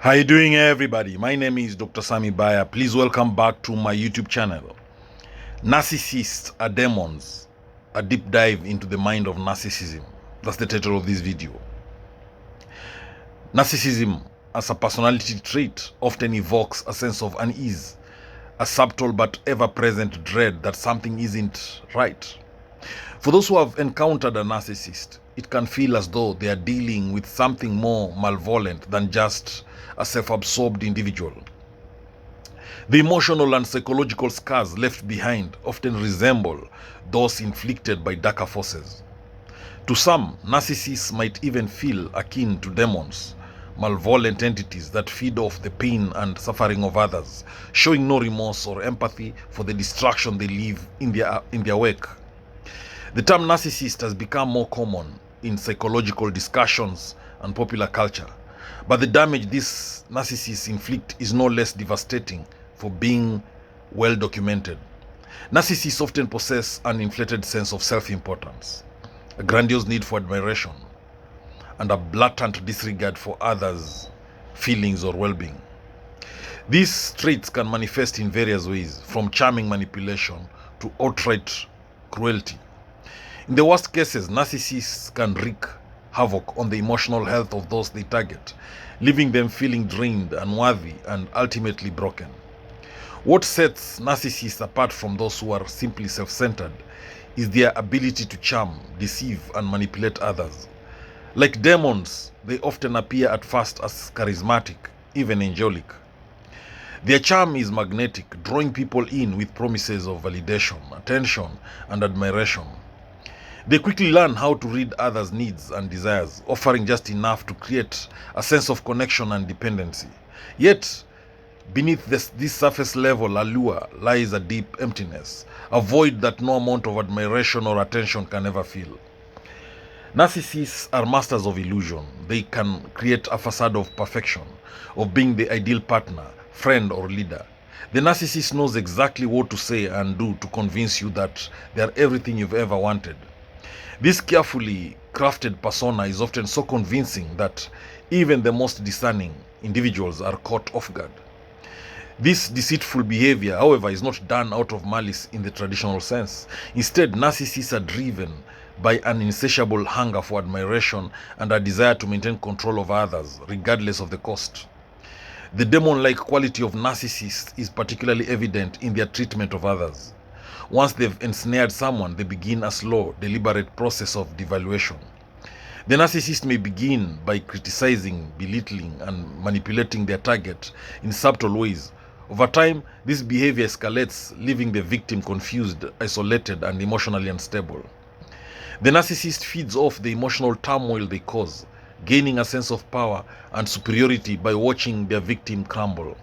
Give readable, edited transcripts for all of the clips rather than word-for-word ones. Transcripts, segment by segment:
How you doing, everybody? My name is Dr. Sami Baya. Please welcome back to my YouTube channel. Narcissists are demons. A deep dive into the mind of narcissism. That's the title of this video. Narcissism as a personality trait often evokes a sense of unease, a subtle but ever-present dread that something isn't right. For those who have encountered a narcissist, it can feel as though they are dealing with something more malevolent than just a self-absorbed individual. The emotional and psychological scars left behind often resemble those inflicted by darker forces. To some, narcissists might even feel akin to demons, malevolent entities that feed off the pain and suffering of others, showing no remorse or empathy for the destruction they leave in their wake. The term narcissist has become more common in psychological discussions and popular culture, but the damage these narcissists inflict is no less devastating for being well documented. Narcissists often possess an inflated sense of self-importance, a grandiose need for admiration, and a blatant disregard for others' feelings or well-being. These traits can manifest in various ways, from charming manipulation to outright cruelty. In the worst cases, narcissists can wreak havoc on the emotional health of those they target, leaving them feeling drained, unworthy, and ultimately broken. What sets narcissists apart from those who are simply self-centered is their ability to charm, deceive, and manipulate others. Like demons, they often appear at first as charismatic, even angelic. Their charm is magnetic, drawing people in with promises of validation, attention, and admiration. They quickly learn how to read others' needs and desires, offering just enough to create a sense of connection and dependency. Yet, beneath this surface level allure lies a deep emptiness, a void that no amount of admiration or attention can ever fill. Narcissists are masters of illusion. They can create a facade of perfection, of being the ideal partner, friend, or leader. The narcissist knows exactly what to say and do to convince you that they are everything you've ever wanted. This carefully crafted persona is often so convincing that even the most discerning individuals are caught off guard. This deceitful behavior, however, is not done out of malice in the traditional sense. Instead, narcissists are driven by an insatiable hunger for admiration and a desire to maintain control over others, regardless of the cost. The demon-like quality of narcissists is particularly evident in their treatment of others. Once they've ensnared someone, they begin a slow, deliberate process of devaluation. The narcissist may begin by criticizing, belittling, and manipulating their target in subtle ways. Over time, this behavior escalates, leaving the victim confused, isolated, and emotionally unstable. The narcissist feeds off the emotional turmoil they cause, gaining a sense of power and superiority by watching their victim crumble.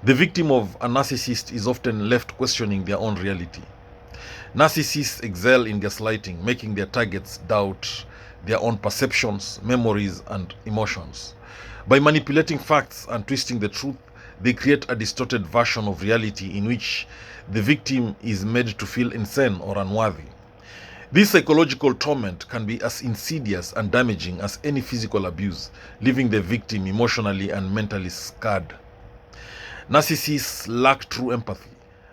The victim of a narcissist is often left questioning their own reality. Narcissists excel in gaslighting, making their targets doubt their own perceptions, memories, and emotions. By manipulating facts and twisting the truth, they create a distorted version of reality in which the victim is made to feel insane or unworthy. This psychological torment can be as insidious and damaging as any physical abuse, leaving the victim emotionally and mentally scarred. Narcissists lack true empathy,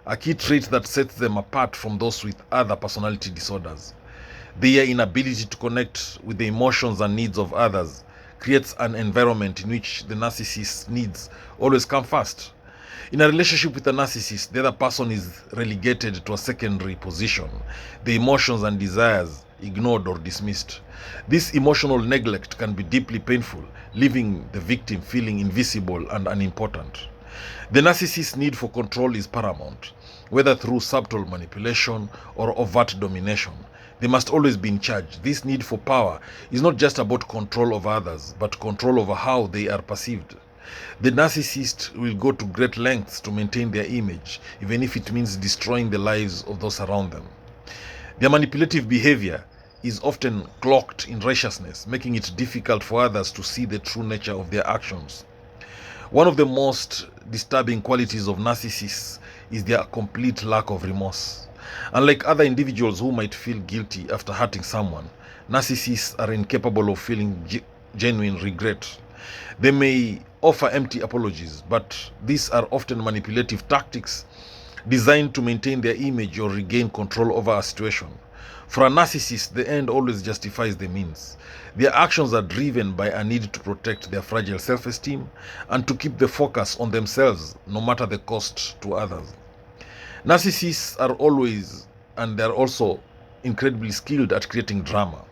a key trait that sets them apart from those with other personality disorders. Their inability to connect with the emotions and needs of others creates an environment in which the narcissist's needs always come first. In a relationship with a narcissist, the other person is relegated to a secondary position, the emotions and desires ignored or dismissed. This emotional neglect can be deeply painful, leaving the victim feeling invisible and unimportant. The narcissist's need for control is paramount, whether through subtle manipulation or overt domination. They must always be in charge. This need for power is not just about control over others, but control over how they are perceived. The narcissist will go to great lengths to maintain their image, even if it means destroying the lives of those around them. Their manipulative behavior is often cloaked in righteousness, making it difficult for others to see the true nature of their actions. One of the most disturbing qualities of narcissists is their complete lack of remorse. Unlike other individuals who might feel guilty after hurting someone, narcissists are incapable of feeling genuine regret. They may offer empty apologies, but these are often manipulative tactics designed to maintain their image or regain control over a situation. For a narcissist, the end always justifies the means. Their actions are driven by a need to protect their fragile self-esteem and to keep the focus on themselves, no matter the cost to others. Narcissists are always, and they are also incredibly skilled at creating drama.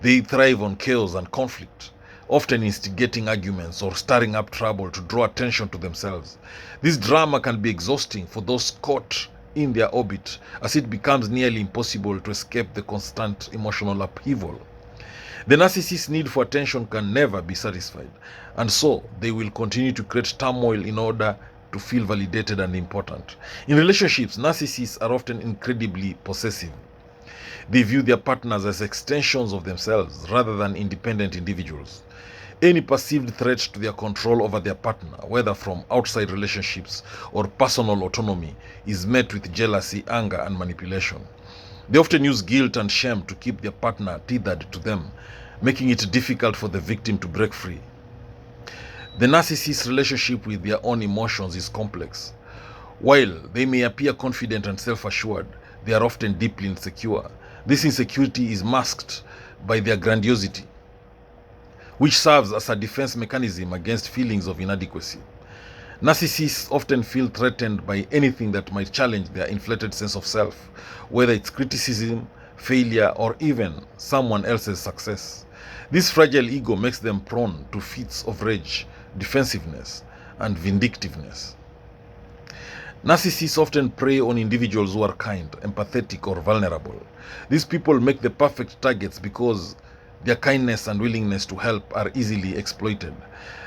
They thrive on chaos and conflict, often instigating arguments or stirring up trouble to draw attention to themselves. This drama can be exhausting for those caught in their orbit, as it becomes nearly impossible to escape the constant emotional upheaval. The narcissist's need for attention can never be satisfied, and so they will continue to create turmoil in order to feel validated and important. In relationships, narcissists are often incredibly possessive. They view their partners as extensions of themselves rather than independent individuals. Any perceived threat to their control over their partner, whether from outside relationships or personal autonomy, is met with jealousy, anger, and manipulation. They often use guilt and shame to keep their partner tethered to them, making it difficult for the victim to break free. The narcissist's relationship with their own emotions is complex. While they may appear confident and self-assured, they are often deeply insecure. This insecurity is masked by their grandiosity, which serves as a defense mechanism against feelings of inadequacy. Narcissists often feel threatened by anything that might challenge their inflated sense of self, whether it's criticism, failure, or even someone else's success. This fragile ego makes them prone to fits of rage, defensiveness, and vindictiveness. Narcissists often prey on individuals who are kind, empathetic, or vulnerable. These people make the perfect targets because their kindness and willingness to help are easily exploited.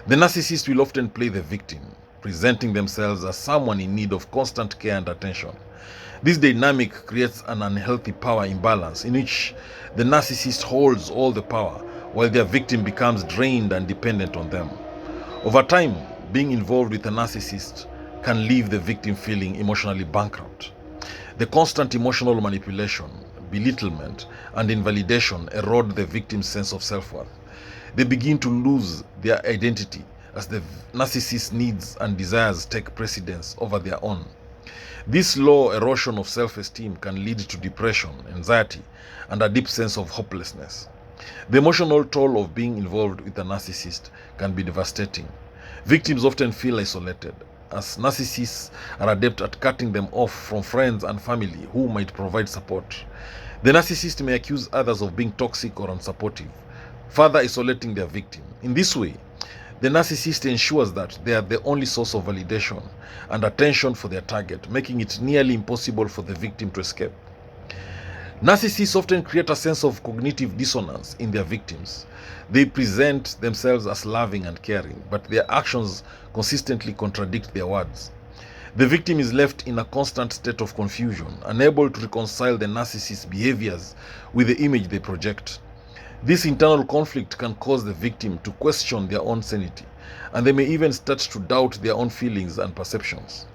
The narcissist will often play the victim, presenting themselves as someone in need of constant care and attention. This dynamic creates an unhealthy power imbalance in which the narcissist holds all the power while their victim becomes drained and dependent on them. Over time, being involved with a narcissist can leave the victim feeling emotionally bankrupt. The constant emotional manipulation, belittlement, and invalidation erode the victim's sense of self-worth. They begin to lose their identity as the narcissist's needs and desires take precedence over their own. This slow erosion of self-esteem can lead to depression, anxiety, and a deep sense of hopelessness. The emotional toll of being involved with a narcissist can be devastating. Victims often feel isolated, as narcissists are adept at cutting them off from friends and family who might provide support. The narcissist may accuse others of being toxic or unsupportive, further isolating their victim. In this way, the narcissist ensures that they are the only source of validation and attention for their target, making it nearly impossible for the victim to escape. Narcissists often create a sense of cognitive dissonance in their victims. They present themselves as loving and caring, but their actions consistently contradict their words. The victim is left in a constant state of confusion, unable to reconcile the narcissist's behaviors with the image they project. This internal conflict can cause the victim to question their own sanity, and they may even start to doubt their own feelings and perceptions.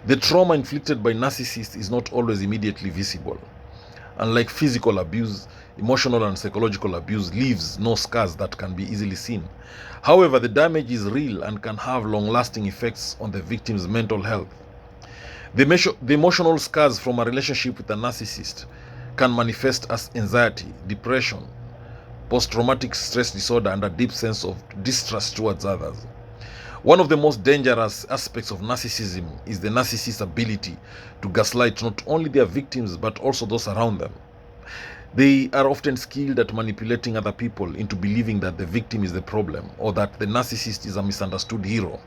The trauma inflicted by narcissists is not always immediately visible. Unlike physical abuse, emotional and psychological abuse leaves no scars that can be easily seen. However, the damage is real and can have long-lasting effects on the victim's mental health. The emotional scars from a relationship with a narcissist can manifest as anxiety, depression, post-traumatic stress disorder, and a deep sense of distrust towards others. One of the most dangerous aspects of narcissism is the narcissist's ability to gaslight not only their victims but also those around them. They are often skilled at manipulating other people into believing that the victim is the problem or that the narcissist is a misunderstood hero.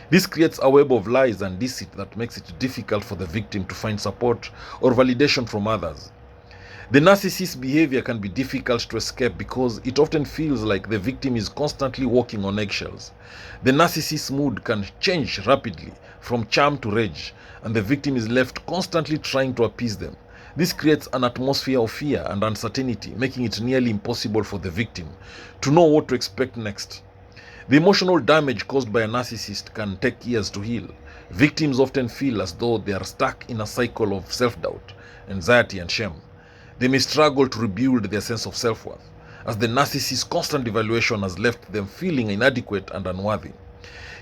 This creates a web of lies and deceit that makes it difficult for the victim to find support or validation from others. The narcissist's behavior can be difficult to escape because it often feels like the victim is constantly walking on eggshells. The narcissist's mood can change rapidly from charm to rage, and the victim is left constantly trying to appease them. This creates an atmosphere of fear and uncertainty, making it nearly impossible for the victim to know what to expect next. The emotional damage caused by a narcissist can take years to heal. Victims often feel as though they are stuck in a cycle of self-doubt, anxiety, and shame. They may struggle to rebuild their sense of self-worth, as the narcissist's constant evaluation has left them feeling inadequate and unworthy.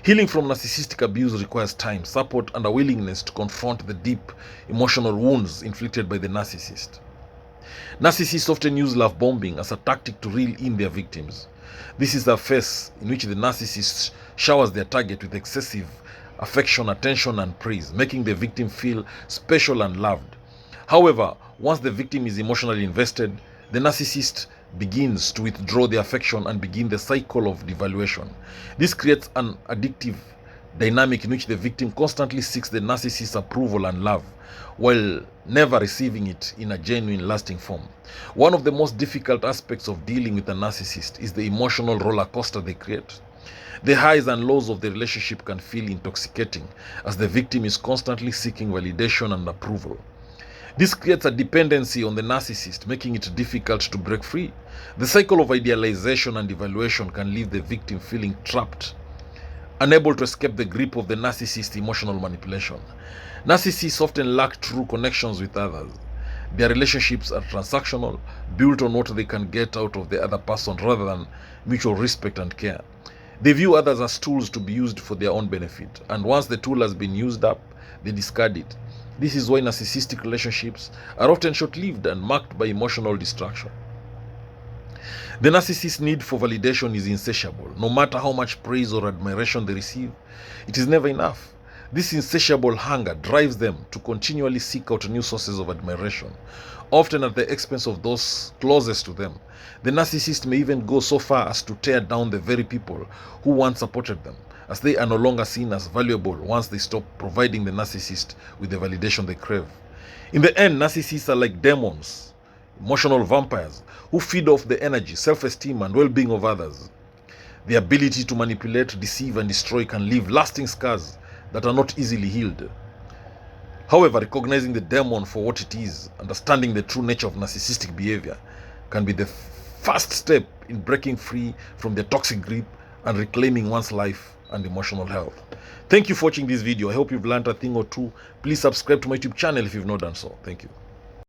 Healing from narcissistic abuse requires time, support, and a willingness to confront the deep emotional wounds inflicted by the narcissist. Narcissists often use love bombing as a tactic to reel in their victims. This is a phase in which the narcissist showers their target with excessive affection, attention, and praise, making the victim feel special and loved. However, once the victim is emotionally invested, the narcissist begins to withdraw the affection and begin the cycle of devaluation. This creates an addictive dynamic in which the victim constantly seeks the narcissist's approval and love, while never receiving it in a genuine, lasting form. One of the most difficult aspects of dealing with a narcissist is the emotional roller coaster they create. The highs and lows of the relationship can feel intoxicating, as the victim is constantly seeking validation and approval. This creates a dependency on the narcissist, making it difficult to break free. The cycle of idealization and evaluation can leave the victim feeling trapped, unable to escape the grip of the narcissist's emotional manipulation. Narcissists often lack true connections with others. Their relationships are transactional, built on what they can get out of the other person rather than mutual respect and care. They view others as tools to be used for their own benefit, and once the tool has been used up, they discard it. This is why narcissistic relationships are often short-lived and marked by emotional distraction. The narcissist's need for validation is insatiable. No matter how much praise or admiration they receive, it is never enough. This insatiable hunger drives them to continually seek out new sources of admiration, often at the expense of those closest to them. The narcissist may even go so far as to tear down the very people who once supported them, as they are no longer seen as valuable once they stop providing the narcissist with the validation they crave. In the end, narcissists are like demons, emotional vampires, who feed off the energy, self-esteem, and well-being of others. The ability to manipulate, deceive, and destroy can leave lasting scars that are not easily healed. However, recognizing the demon for what it is, understanding the true nature of narcissistic behavior, can be the first step in breaking free from their toxic grip and reclaiming one's life and emotional health. Thank you for watching this video. I hope you've learned a thing or two. Please subscribe to my YouTube channel if you've not done so. Thank you.